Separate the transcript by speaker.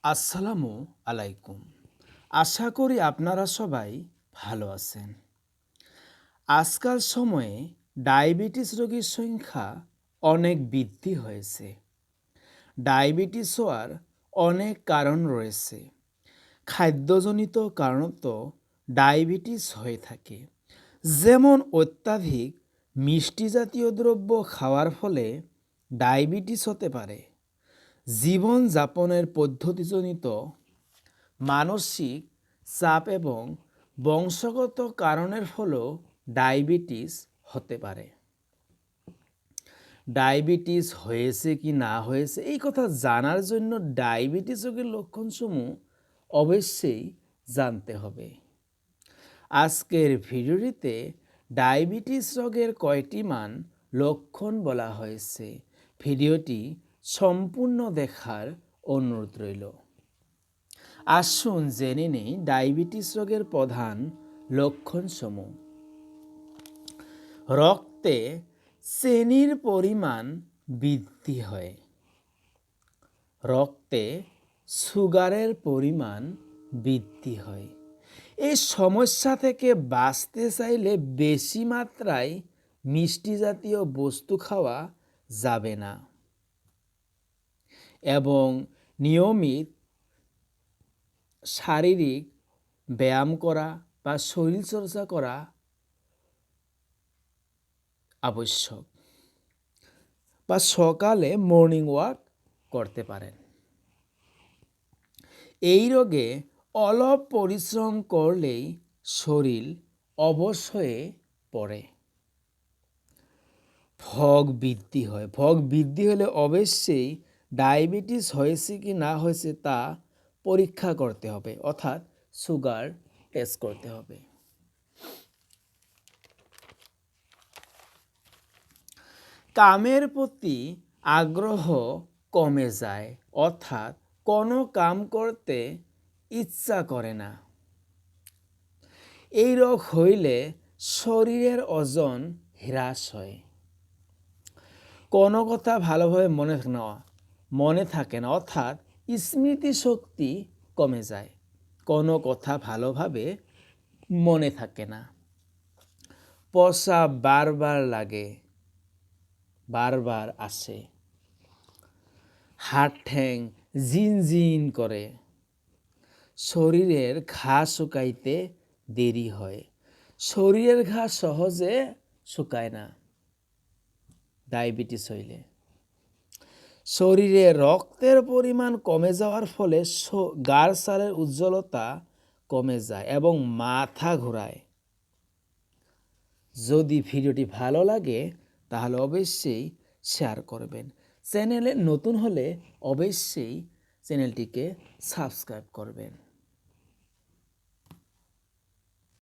Speaker 1: আসসালামু আলাইকুম। আশা করি আপনারা সবাই ভালো আছেন। আজকাল সময়ে ডায়াবেটিস রোগীর সংখ্যা অনেক বৃদ্ধি হয়েছে। ডায়াবেটিস হওয়ার অনেক কারণ রয়েছে। খাদ্যজনিত কারণত ডায়াবেটিস হয়ে থাকে, যেমন অত্যাধিক মিষ্টি জাতীয় দ্রব্য খাওয়ার ফলে ডায়াবেটিস হতে পারে। জীবনযাপনের পদ্ধতিজনিত মানসিক চাপ এবং বংশগত কারণের ফলেও ডায়াবেটিস হতে পারে। ডায়াবেটিস হয়েছে কি না হয়েছে এই কথা জানার জন্য ডায়াবেটিস রোগের লক্ষণসমূহ অবশ্যই জানতে হবে। আজকের ভিডিওটিতে ডায়াবেটিস রোগের কয়টি লক্ষণ বলা হয়েছে। ভিডিওটি সম্পূর্ণ দেখার অনুরোধ রইল। আসুন জেনে নেই ডায়াবেটিস রোগের প্রধান লক্ষণসমূহ। রক্তে চিনির পরিমাণ বৃদ্ধি হয়। রক্তে সুগারের পরিমাণ বৃদ্ধি হয়। এই সমস্যা থেকে বাঁচতে চাইলে বেশি মাত্রায় মিষ্টি জাতীয় বস্তু খাওয়া যাবে না এবং নিয়মিত শারীরিক ব্যায়াম করা বা শরীরচর্চা করা আবশ্যক, বা সকালে মর্নিং ওয়াক করতে পারেন। এই রোগে অলপ পরিশ্রম করলেই শরীর অবশ হয়ে পড়ে। ভোগ বৃদ্ধি হয়। ভোগ বৃদ্ধি হলে অবশ্যই ডায়াবেটিস হয়েছে কি না হয়েছে তা পরীক্ষা করতে হবে, অর্থাৎ সুগার টেস্ট করতে হবে। কামের প্রতি আগ্রহ কমে যায়, অর্থাৎ কোনো কাম করতে ইচ্ছা করে না। এই রোগ হইলে শরীরের ওজন হ্রাস হয়। কোনো কথা ভালোভাবে মনে থাকে না, অর্থাৎ স্মৃতিশক্তি কমে যায়। কোনো কথা ভালোভাবে মনে থাকে না। প্রস্রাব বারবার লাগে, বারবার আসে। হাত ঠ্যাং জিনজিন করে। শরীরের ঘা শুকাইতে দেরি হয়। শরীরের ঘা সহজে শুকায় না ডায়াবেটিস হইলে। শরীরে রক্তের পরিমাণ কমে যাওয়ার ফলে গাড় ছালের উজ্জ্বলতা কমে যায় এবং মাথা ঘোরায়। যদি ভিডিওটি ভালো লাগে তাহলে অবশ্যই শেয়ার করবেন। চ্যানেলে নতুন হলে অবশ্যই চ্যানেলটিকে সাবস্ক্রাইব করবেন।